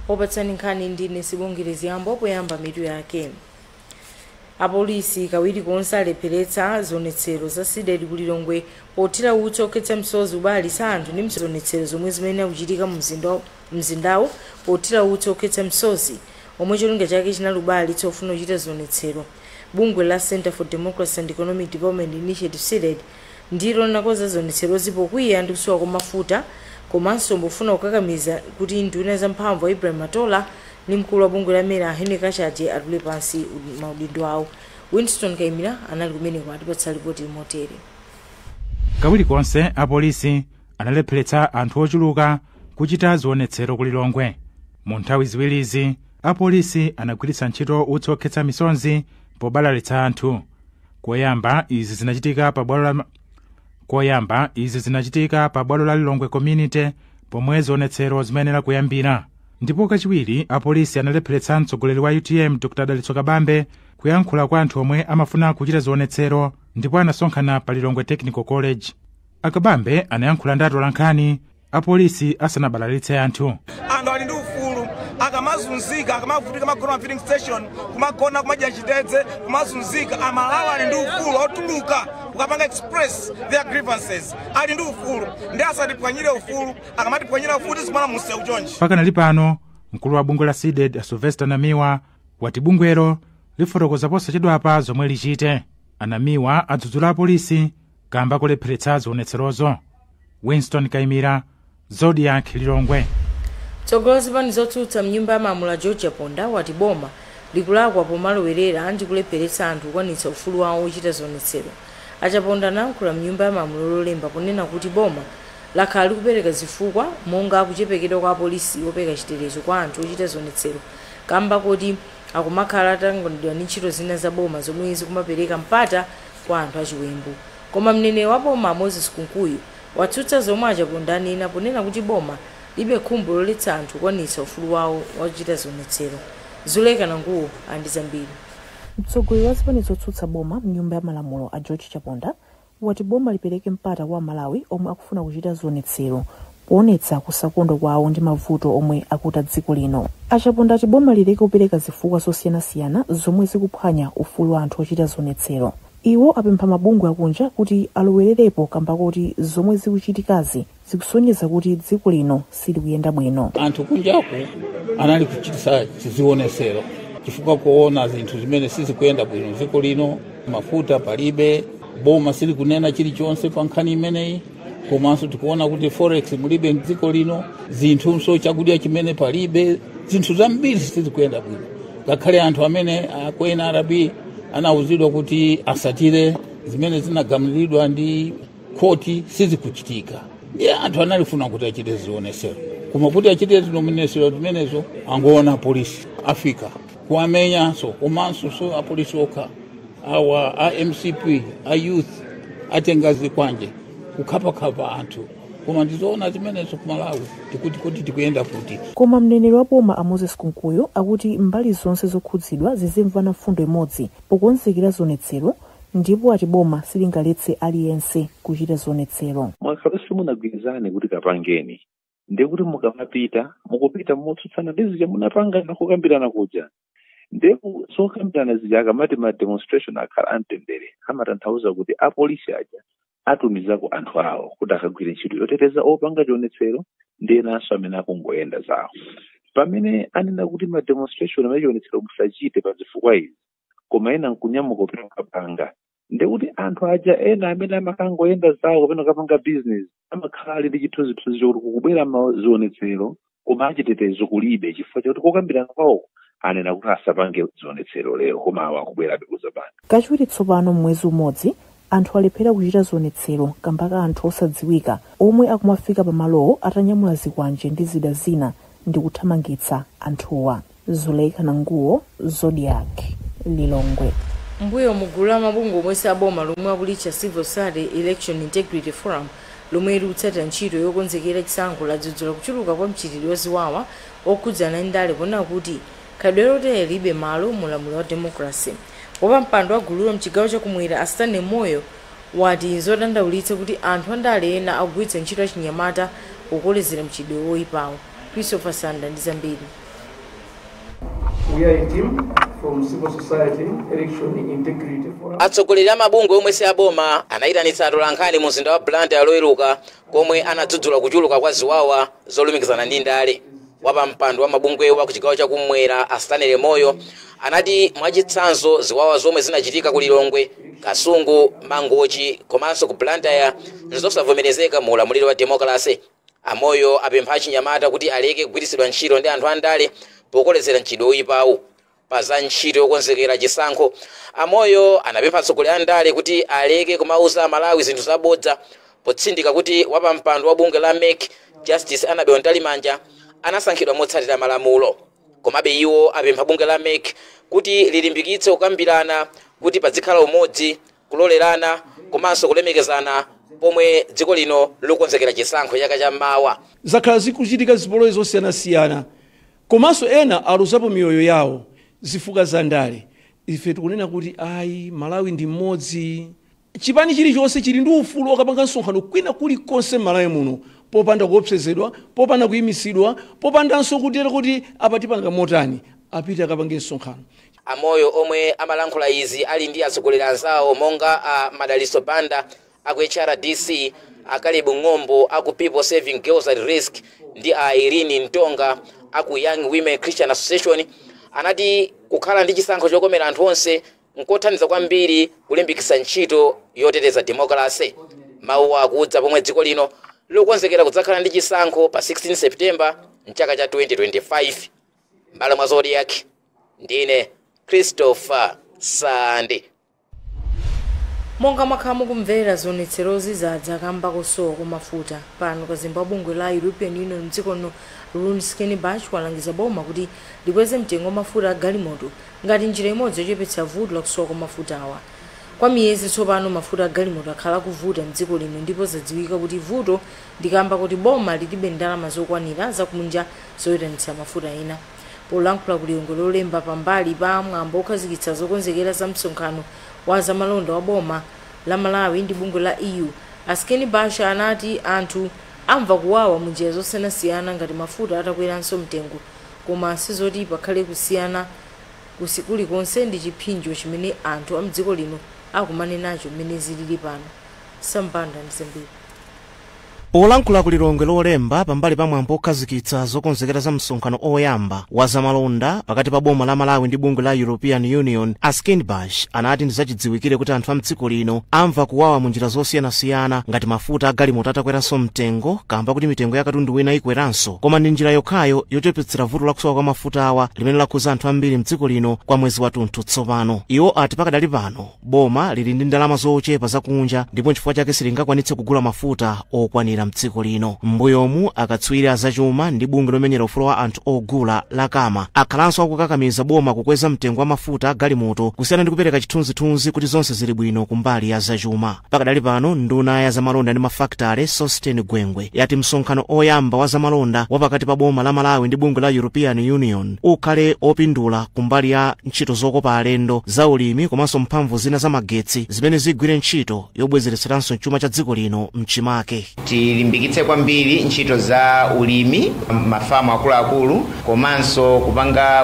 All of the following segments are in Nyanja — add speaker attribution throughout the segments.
Speaker 1: opatsani nkhani ndine Sibongezi Yambo poyamba mitu yake. Apolisi kawiri konse alepheretsa zonetsero za SIDED ku Lilongwe potira utsi okhetsa misozi ubali sa anthu ndi zonetsero zomwe zimene akuchitika mzindawo potira utsi okhetsa misozi omwe cholinga chake chinali ubali tsofuna kuchita zonetsero. Bungwe la Center for Democracy and Economic Development Initiative SIDED ndilo linakonza zonetsero zipokwiya ndi kusowa kwa mafuta komanso mbofuna kukakamiza kuti nduna zamphamvu Ibrahim Matola ni mkulu wa bungwe la mera Henry Kachaje atule pansi maudindo awo. Winston Kaimira anali kumeneko atipatsa ripoti motere.
Speaker 2: Kawiri konse apolisi analepheretsa anthu ochuluka kuchita zonetsero ku Lilongwe. Mu nthawi ziwirizi apolisi anagwiritsa ntchito utsi okhetsa misonzi pobalalitsa anthu. Koyamba izi zinachitika pa bwalo la Lilongwe Community pomwe zonetsero zimenera kuyambira. Ndipo kachiwiri apolisi analepheretsa mtsogoleri wa UTM Dr. Dalitso Kabambe kuyankhula kwa anthu omwe amafuna kuchita zonetsero ndipo anasonkhana pa Lilongwe Technical College. Akabambe anayankhula ndi atola nkhani apolisi asanabalalitse anthu.
Speaker 3: Anthu ali ndi ufulu akamazunzika akamavutika magona filling station kumagona kumadya chidedze kumazunzika amalawa ali ndi ufulu otuluka ukapanga express their grievances ali ndi ufulu ndi asatipwanyire ufulu akamatipwanyira ufulu zimwana museu chonchi.
Speaker 2: Pakana lipano mkulu wa bungwe la SIDED Sylvester Namiwa wati bungwero lifotokoza posachedwapa zomwe lichite. Anamiwa adzudzula apolisi kamba kulepheretsa zonetserozo. Winston Kaimira, Zodiac, Lilongwe.
Speaker 1: Tsogolozi pani zotsutsa mnyumba ya malamulo George Ponda wati boma likulakwa pomalowerera ndi kulepheretsa anthu kukwanitsa ufulu wawo ochita zonetsero. Achaponda anayankhula mnyumba ya malamulo lolemba ponena kuti boma lakhala likupereka zifukwa monga kuchepekedwa kwa apolisi opeka chitetezo kwa anthu ochita zonetsero kamba kuti akumakhala atangodwa ndi ntchito zina za boma zomwe zikumapereka mpata kwa anthu achiwembu. Koma mneneri wa boma Moses Kunkuyu watsutsa zomwe Achaponda anena ponena kuti boma libe khumbo loletsa anthu kukwanitsa ufulu wawo wochita zonetsero. Zuleka Nanguwo andi zambiri.
Speaker 4: Mtsogoleri wa zipani zotsutsa boma mnyumba ya malamulo a George Chaponda wati boma lipereke mpata kwa Malawi omwe akufuna kuchita zonetsero poonetsa kusakondwa kwawo ndi mavuto omwe akuta dziko lino. Achaponda ati boma lileke kupereka zifukwa zosiyanasiyana zomwe zikuphwanya ufulu wa anthu ochita zonetsero. Iwo apempha mabungwe akunja kuti alowererepo kamba kuti zomwe zikuchitikazi zikusonyeza kuti dziko lino silikuyenda bwino.
Speaker 5: Anthu kunjaku anali kuchitisa zionetsero chifukwa kuona zinthu zimene sizikuyenda bwino dziko lino, mafuta palibe, boma silikunena chilichonse pa nkhani imeneyi, komanso tikuona kuti forex mulibe dziko lino, zinthu chakudya chimene palibe, zinthu zambiri sizikuyenda bwino. Ngakhale anthu amene akwena arabi anauzidwa kuti asatire zimene zinagamuliridwa ndi koti sizikuchitika. Anthu analifuna kuti achite zionetsero. Koma kuti achite zionetsero zimenezo angoona polisi afika kuamenya komanso apolisi okha awa MCP a youth atengazi kwanje kukhapakapa anthu. Koma ndizoona zimenezo ku Malawi kuti tikuyenda kuti.
Speaker 4: Koma mneneri wa boma Moses Kunkuyu akuti mbali zonse zokhudzidwa zizimvana fundo imodzi pokonzekera zonetsero ndipo ati boma silingaletse aliyense kuchita zonetsero.
Speaker 6: Mwakhalasi munagwirizane kuti kapangeni ndekuti mukamapita mukupita motsutsana ndi zija munapanga nakukambirana kuja. Ndeku zokambirana zija akamati ma demonstration akhala amtendere amatanthauza kuti apolisi aja atumizako anthu awo kuti akagwire ntchito yoteteza opanga chionetsero ndenanso amene akungoyenda zawo. Pamene anena kuti ma demonstration amachionetsero musachite pa zifukwa izi koma ena nkunyamuka kupita kukapanga ndekuti anthu aja ena amene amakangoyenda zawo kapena kapanga business amakhala ali ndi chithunzithunzi chokuti kukubwera mazionetsero koma achitetezo kulibe chifukwa chakuti kokambirana kwawo anena kuti asapange zionetsero lero koma awo akubwera kuzapanga.
Speaker 4: Kachiwiri tsopano mwezi umodzi anthu alephera kuchita zionetsero kamba ka anthu osadziwika omwe akumafika pamalowo atanyamula zikwanje ndi zida zina ndi kuthamangitsa anthuwa. Zuleka Nanguwo, Zodiac, Lilongwe.
Speaker 1: Mbuyo mugulu la mabungwe omwe saboma lomwe akulicha Civil Society Election Integrity Forum lomwe likutsatira ntchito yokonzekera chisankho ladzudzula kuchuluka kwa mchitidwe waziwawa okhudzana ndi ndale pona kuti khadwe lotere libe malo mulamulo wa democracy. Wopa mpando wa gululo mchigawo chakumwera Asitane Moyo wati zodandaulitsa kuti anthu andale ena akugwiritsa ntchito achinyamata pokolezera mchitidwe woyipawo. Christopher Sanda ndi zambiri.
Speaker 7: We are a team from civil society, election integrity forum.
Speaker 8: Atsogoleri a mabungwe omwe si aboma anayitanitsa atolankhani mu mzinda wa Blantyre loweruka komwe anadzudzula kuchuluka kwa ziwawa zolumikizana ndi ndale. Wapampando wa mabungwe wa ku chigawo chakumwera a Stanley Moyo anati mwachitsanzo ziwawa zomwe zinachitika ku Lilongwe, Kasungu, Mangochi komanso ku Blantyre nzosavomerezeka mu ulamuliro wa demokrasi. Amoyo apempha achinyamata kuti aleke kugwiritsidwa ntchito ndi anthu andale pokolezera ntchito oyipawo. Pa za ntchito yokonzekera chisankho, Amoyo anapempha atsogoleri a ndale kuti aleke kumauza Malawi zinthu zabodza potsindika kuti wapampando wa bungwe la MEC Justice Annabel Ntalimanja anasankhidwa motsatira malamulo. Komabe iwo apempha bungwe la MEC kuti lilimbikitse kukambirana kuti pazikhala umodzi, kulolerana komanso kulemekezana pomwe dziko lino lokonzekera chisankho chaka chammawa.
Speaker 9: Zakhala zikuchitika zipolowe zosiyanasiyana komanso ena aluzapo miyoyo yawo zifuka za ndale. Ife tikunena kuti ayi Malawi ndi mmodzi. Chipani chilichonse chili ndi ufulu okapanga msonkhano kwina kulikonse Malawi muno popanda kuopsezedwa, popanda kuyimisidwa, popandanso kutera kuti apatipanga motani apite akapange msonkhano.
Speaker 8: Amoyo omwe amalankhula izi ali ndi atsogoleri anzawo monga a Madaliso Banda aku HRDC, a Caleb Ng'ombo aku People Saving Girls at Risk ndi a Irene Ntonga aku Young Women Christian Association anati kukhala ndi chisankho chokomera anthu onse nkothandiza kwambiri kulimbikitsa ntchito yoteteza demokrasi. Mawu akudza pomwe dziko lino lokonzekera kudzakhala ndi chisankho pa 16 September mchaka cha 2025. Mbala mwa Zodiac ndine Christopher Sande.
Speaker 1: Monga makhamu kumvera zonetserozi zadza kamba kosowa kumafuta pano kazimba bungwe la European Union mdziko no Rune Skenibach walangiza boma kuti likweze mtengo mafuta galimoto ngati njira imodzi yochepetsa vuto la kusowa kumafuta awa. Kwa miyezi tsopano mafuta galimoto akhala kuvuta mdziko lino ndipo zadziwika kuti vuto ndikamba kuti boma lilibe ndalama zokwanira zakunja zoyitanitsa mafuta ena. Polankhula ku Lilongwe lolemba pambali pa mwambo okhazikitsa zokonzekera za msonkhano wa zamalonda wa boma la Malawi ndi bungwe la EU, Skenibach anati anthu amva kuwawa munjira zosiyanasiyana ngati mafuta atakweranso mtengo, koma sizoti pakhale kusiyana kulikonse ndi chiphinjo chimene anthu a mdziko lino akumane nacho mmene zilili pano. Sambanda ndi zambiri.
Speaker 10: Polankhula ku Lilongwe lolemba pambali pa mwambo okhazikitsa zokonzekera za msonkhano oyamba wa zamalonda pakati pa boma la Malawi ndi bungwe la European Union, Skenibach anati ndizachidziwikire kuti anthu a mdziko lino amva kuwawa munjira zosiyanasiyana ngati mafuta agalimoto atakweranso mtengo kamba kuti mitengo ya katundu wina ikweranso, koma ndi njira yokhayo yochepetsera vuto la kusowa kwa mafuta awa limene lakhuza anthu ambiri mdziko lino kwa mwezi wathunthu tsopano. Iwo ati pakadali pano boma lili ndi ndalama zochepa zakunja ndipo chifukwa chake silingakwanitse kugula mafuta okwanira mdziko lino. Mbuyomu akatswiri azachuma ndi bungwe lomenyera ufulu wa anthu ogula la Kama akhalanso akukakamiza boma kukweza mtengo wa mafuta agalimoto kusiyana ndi kupereka chithunzithunzi kuti zonse zili bwino kumbali ya zachuma. Pakadali pano nduna ya zamalonda ndi mafaktare Sostene Gwengwe yati msonkhano oyamba wa zamalonda wapakati pa boma la Malawi ndi bungwe la European Union ukhale opindula kumbali ya ntchito zokopa alendo za ulimi komanso mphamvu zina za magetsi zimene zigwire ntchito yobwezeretseranso chuma cha dziko lino mchimake.
Speaker 11: Tilimbikitse kwambiri ntchito za ulimi mafamu akuluakulu komanso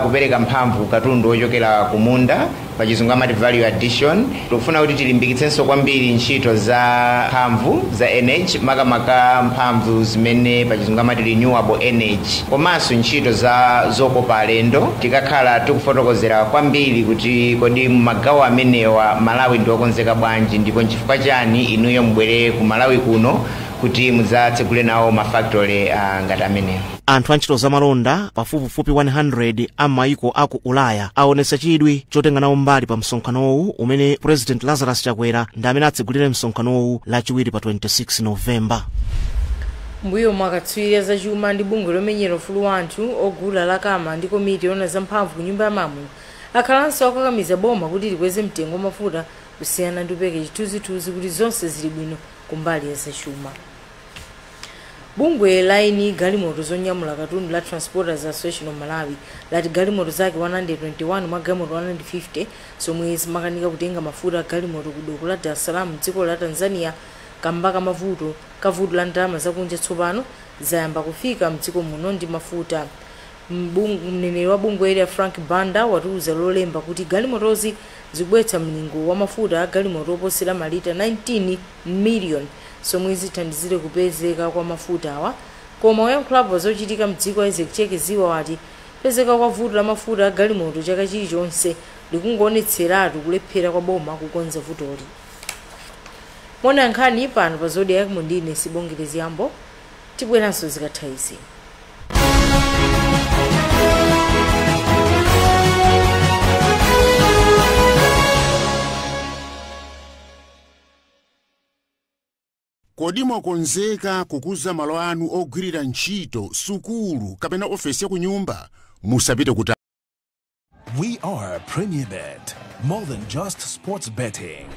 Speaker 11: kupereka mphamvu katundu ochokera kumunda pachizungu amati value addition. Tikufuna kuti tilimbikitsenso kwambiri ntchito za mphamvu za energy makamaka mphamvu zimene pachizungu amati renewable energy komanso ntchito za zokopa alendo. Tikakhala tikufotokozera kwambiri kuti kodi magawo amenewa Malawi ndi okonzeka bwanji ndipo nchifukwa chani inuyo mbwere ku Malawi kuno kuti mudzatsegule nawo mafactory ngati amenewo.
Speaker 10: Anthu a ntchito zamalonda pafupifupi 100 a maiko aku Ulaya aonetsa chidwi chotenga nawo mbali pa msonkhanowu umene President Lazarus Chakwera ndi amene atsegulire msonkhanowu lachiwiri pa 26 Novemba.
Speaker 1: Mbuyo mwakatswiri azachuma ndi bungwe lomenyera ufulu wa anthu ogula la Kama ndi komiti yona za mphamvu ku nyumba ya malamulo akhalanso akakamiza boma kuti likweze mtengo wa mafuta kusiyana ndi kupeka chithunzithunzi kuti zonse zili bwino kumbali ya zachuma. Bungwe laini galimoto zonyamula katundu la Transporters Association of Malawi lati galimoto zake 121 mwa galimoto 150 zomwe zimakanika kutenga mafuta galimoto kudoko la Dar es Salaam dziko la Tanzania kamba kavuto la ndalama zakunja tsopano zayamba kufika mdziko muno ndi mafuta. mneneri wa bungwe la Frank Banda watiuza lolemba kuti galimotozi zikubwetsa mlingo wa mafuta a galimoto oposera malita 19 million somwe zithandizire kupezeka kwa mafuta awa. Koma wayankhulapo zochitika mdziko Ezekiel Ziwa wati pezeka kwa vuto la mafuta a galimoto chaka chilichonse likungoonetseratu kulephera kwa boma kukonza vutoli. Mona nkhani pano pa Zodiac Mundine Sibongile Yambo tibweranso zikatha izi.
Speaker 12: Kodi mwakonzeka kukuza malo anu ogwirira ntchito, sukulu kapena ofesi ya kunyumba? Musapite kuti.
Speaker 13: We are Premier Bet, more than just sports betting.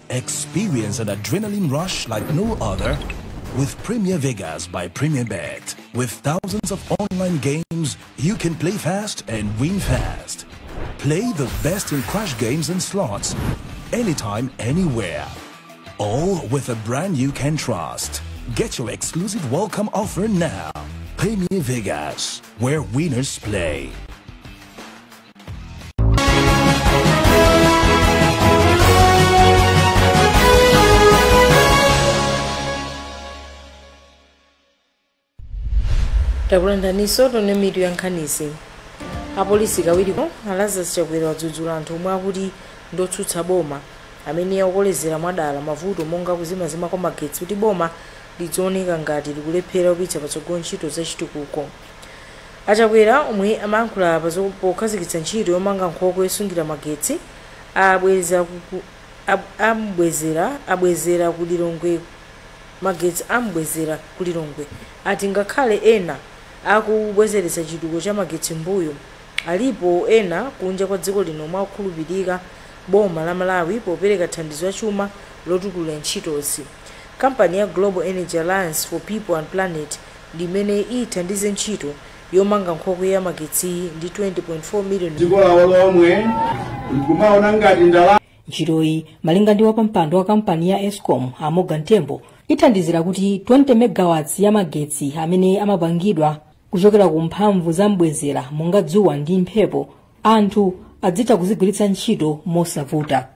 Speaker 13: Experience an adrenaline rush like no other with Premier Vegas by Premier Bet. With thousands of online games, you can play fast and win fast. Play the best in crash games and slots, anytime, anywhere. All with a brand you can trust. Get your exclusive welcome offer now. Premier Vegas, where winners play.
Speaker 1: Takulandaniso tone mitu yankhanisi. Apolisi kawiriko Lazarus Chakwera wadzudzula anthu omwe akuti ndotsutsa boma amene akukolezera mwadala mavuto monga kuzimazima kwa magetsi kuti boma lidzooneka ngati likulephera kupititsa patsogolo ntchito zachitukuko. Achakwera omwe amayankhula pokhazikitsa ntchito yomanga nkhokwe yosungira magetsi abwezera kulilongwe magetsi ambwezera kulilongwe ati ngakhale ena akubwezeretsa chitukuko cha magetsi mbuyo alipo ena kunja kwa dziko lino mwakhulupirika boma la Malawi popereka thandizo la chuma lotukula ntchitozi. Kampani ya Global Energy Alliance for People and Planet limene ithandize ntchito yomanga nkhokwe ya magetsi ndi 20.4 million.
Speaker 14: Dziko lawo lomwe likumaona ngati ndalama.
Speaker 15: Ntchitoyi malinga ndi wapampando wa kampani ya Eskom Morgan Tembo ithandizira kuti 20 megawatts ya magetsi amene amapangidwa kuchokera ku mphamvu za mbwezera monga dzuwa ndi mphepo anthu adzitha kuzigwiritsa ntchito mosavuta.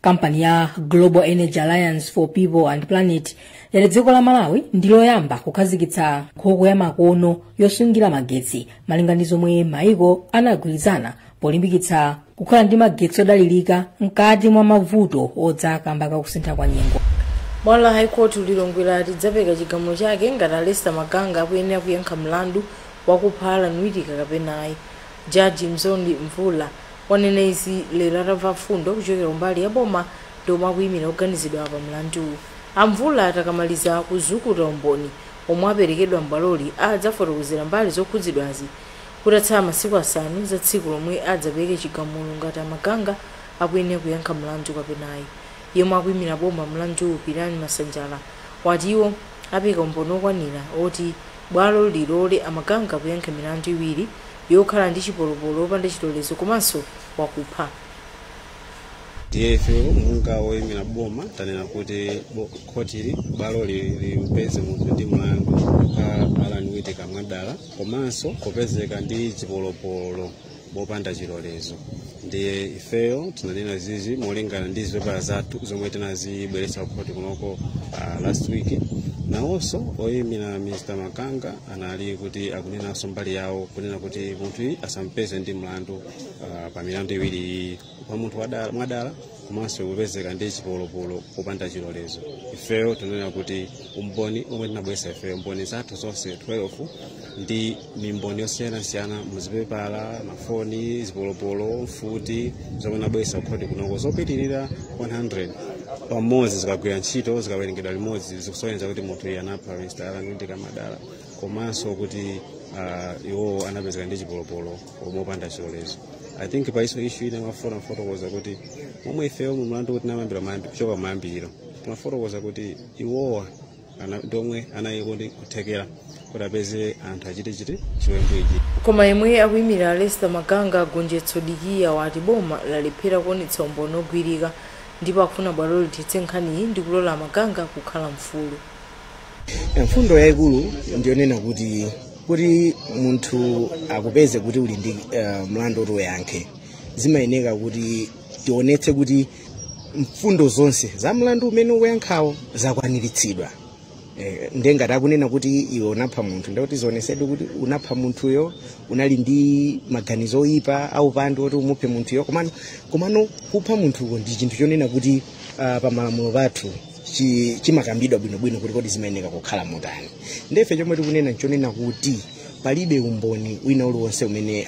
Speaker 15: Kampani ya Global Energy Alliance for People and Planet yati dziko la Malawi ndi loyamba kukhazikitsa nkhokwe ya makono yosungira magetsi malinga ndi zomwe maiko anagwirizana polimbikitsa kukhala ndi magetsi odalirika mkati mwa mavuto odzaka mbaka kusintha kwa nyengo.
Speaker 1: Bwalo la High Court lilongwera lidzapeka chigamulo chake ngati Lester Maganga akuyenera kuyankha mlandu wakuphala Nwitika kapena ayi. Jaji Mzondi Mvula wanena izi lero atamva fundo kuchokera mbali ya boma ndoma kuyimira kuganizidwa pa mlandu. Amvula atakamaliza kuzukuta umboni omwe aperekedwa mbwaloli adzafotokozera mbali zokhudzidwazi kutatsala masiku 5 za tsiku lomwe adzapereke chigamulo ngati Maganga akuyenera kuyankha mlandu kapena ayi. Yemwe akuyimira boma mlandu Pirani Masanjala wati iwo apeka umboni okwanira oti bwalo lilole Maganga kuyankha milandu iwiri yokhala ndi chipolopolo opanda chilolezo komanso wakupha.
Speaker 16: DFO munga woyimira boma tanena kuti khotili bwalo limpeze munthu ndi mlandu Alan Nwitika mwadala komanso kupezeka ndi chipolopolo bopanda chilolezo. Ndiye ifeyo tinanena zizi molingana ndi zipepala zathu zomwe tinazibweretsa khoti kunoko last week. Nawonso oyimira Mr. Maganga anali kuti akunenanso mbali yawo kunena kuti munthu asampeze ndi mlandu pa milandu iwiri pa munthu mwadala komanso kupezeka ndi chipolopolo popanda chilolezo. Ifeyo tinanena kuti umboni omwe tinabweretsa ifeyo umboni zathu zonse 12 ndi mimboni yosiyanasiyana muzipepala mafoni zipolopolo mfuti zomwe tinabweretsa khoti kunoko zopitirira 100 pamodzi zikagwira ntchito zikawerengedwa limodzi zikusonyeza kuti munthu anapha Mr. Alan Nwitika madala komanso kuti iwo anapezeka ndi chipolopolo mopanda chilolezo. I think pa iso issue ine mafona fotokoza kuti momwe ifeyo mu mlandu kuti namambira kuchoka mayambiriro timafotokoza kuti iwowa ndomwe anayikuti kuthekera kuti apeze anthu achite chiwembu ichi.
Speaker 1: Koma yemwe akuyimira Lester Maganga Gonjetso Dikiya wati boma lalephera kuonetsa umboni ogwirika ndipo akufuna bwalo lithetse nkhaniyi ndi kulola Maganga kukhala mfulu.
Speaker 17: Mfundo yaikulu ndionena kuti
Speaker 10: kuti munthu akupeze kuti uli ndi mlandu oti uyankhe zimayeneka kuti tionetse kuti mfundo zonse za mlandu umene ukuyankhawo zakwaniritsidwa. Ndengati akunena kuti iwe unapha munthu ndikuti zionesedwe kuti unapha munthuyo, unali ndi maganizo oyipa au pandi oti umuphe munthuyo, komano kupha munthuko ndi chinthu chonena kuti pa malamulo pathu chimakambidwa bwinobwino kuti kodi zimayeneka kukhala motani. Ndefe chomwe tikunena nchonena kuti palibe umboni wina uliwonse umene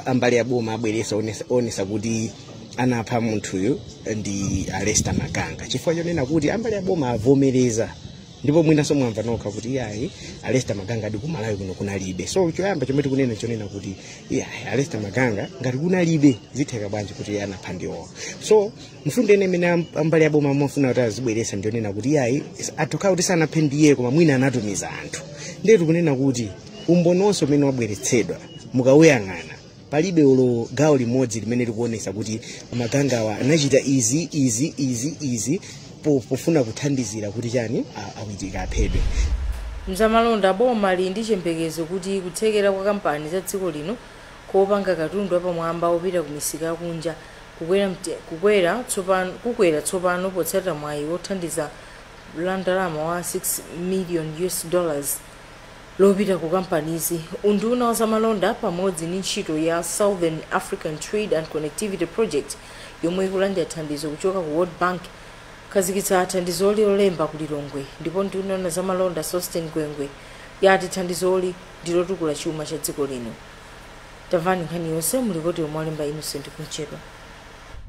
Speaker 10: ambali aboma abweresa onesa kuti anapha munthuyo ndi Alester Maganga, chifukwa chonena kuti ambali aboma avomereza ndipo mwinaso mwamva nokha kuti yayi Alester Maganga adi ku Malawi kuno kunalibe. So choyamba chomwe tikunena chonena kuti yayi Alester Maganga ngati kunalibe zitheka bwanji kuti anapha ndiwo. So mfundo ene imene ambali aboma amafuna kuti azibweresa ndionena kuti yayi atokha kuti sanaphe ndiye koma mwina anatumiza anthu. Ndiye tikunena kuti umboni wonse umene wabweretsedwa mukawuyang'ana palibe ulo gawo limodzi limene likuonesa kuti Magangawa anachita izi pofuna kuthandizira kuti chani awitika aphedwe.
Speaker 1: Mzamalonda boma ali ndi chembekezo kuti kuthekera kwa kampani za dziko lino kopanga katundu apamwamba opita ku misika kunja kukwera tsopano potsata mwayi wothandiza ndalama wa $6 million lopita ku kampanizi. Unduna wa zamalonda pamodzi ndi ntchito ya Southern African Trade and Connectivity Project yomwe ikulandira thandizo kuchoka ku World Bank kazikitsa thandizoli lolemba ku Lilongwe, ndipo nduna wa zamalonda Sostin Gwengwe yati thandizoli ndilotukula chuma cha dziko lino. Tamvani nkhani yonse mulipoti omwalemba Innocent Kunchedwa.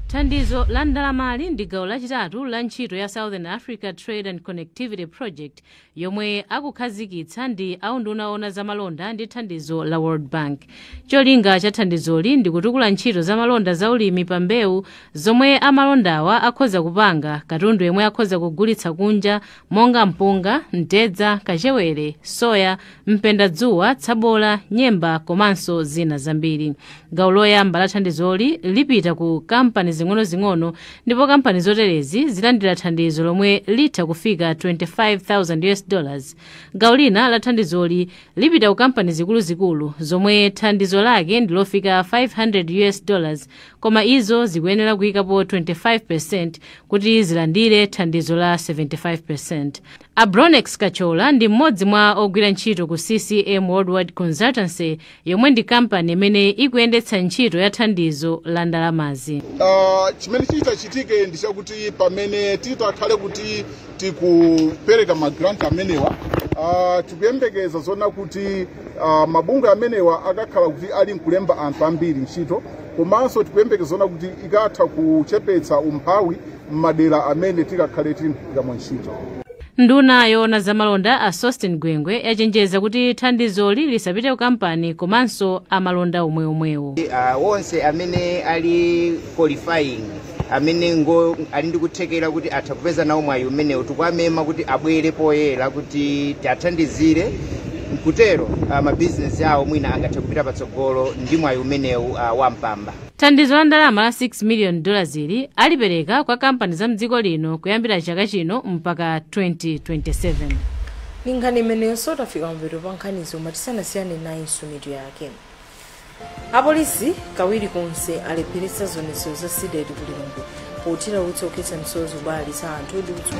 Speaker 17: Thandizo la ndalamali ndi gawo lachitatu la ntchito ya Southern Africa Trade and Connectivity Project yomwe akukhazikitsa ndi aunduna ona zamalonda ndi thandizo la World Bank. Cholinga cha thandizoli ndi kutukula ntchito zamalonda za ulimi pa mbewu zomwe amalondawa akhoza kupanga katundu yomwe akhoza kugulitsa kunja monga mpunga, mtedza, kachewere, soya, mpendadzuwa, tsabola, nyemba komanso zina zambiri. Gawo loyamba la thandizoli lipita ku kampani zing'ono ndipo kampani zoterezi zilandira thandizo lomwe litha kufika $25,000. Gawo lina la thandizoli lipita ku kampani zikuluzikulu zomwe thandizo lake ndilofika $500, koma izo zikuyenera kuyikapo 25% kuti zilandire thandizo la 75%. Abronex Kachola ndi mmodzi mwa ogwira ntchito ku CCM Worldwide Consultancy yomwe ndi kampani imene ikuyendetsa ntchito ya thandizo la ndalamazi.
Speaker 14: Chimene chitachitike ndi chakuti pamene titakhale kuti tikupereka magrant amenewa tikuyembekeza zona kuti mabungwe amenewa akakhala kuti ali nkulemba anthu ambiri ntchito, komanso tikuyembekeza zona kuti ikatha kuchepetsa umphawi m'madera amene tikakhale tikamwa ntchito.
Speaker 17: Nduna yona zamalonda a Sostin Gwengwe yachenjeza kuti thandizoli lisapite ku kampani komanso amalonda omweomwewo.
Speaker 11: Wonse amene ali qualifying amene ali ndi kuthekera kuti atha kupeza nawo mwayi umenewo tikwamema kuti abwere poyera kuti athandizire kutero mabizinesi awo mwina angathe kupita patsogolo ndi mwayi umenewu wampamba.
Speaker 17: Thandizo la ndalama la $6 million ili alipereka kwa kampani za mdziko lino kuyambira chaka chino mpaka 2027.
Speaker 1: Nkhani imeneyo tafika mveto pa nkhanizo matisanasiyane nayo mitu yake. Apolisi kawiri konse alepheretsa zonetso za sidedi ku Lilongwe pothira utsi okhetsa misozi ubali sa anthu ndi utsi.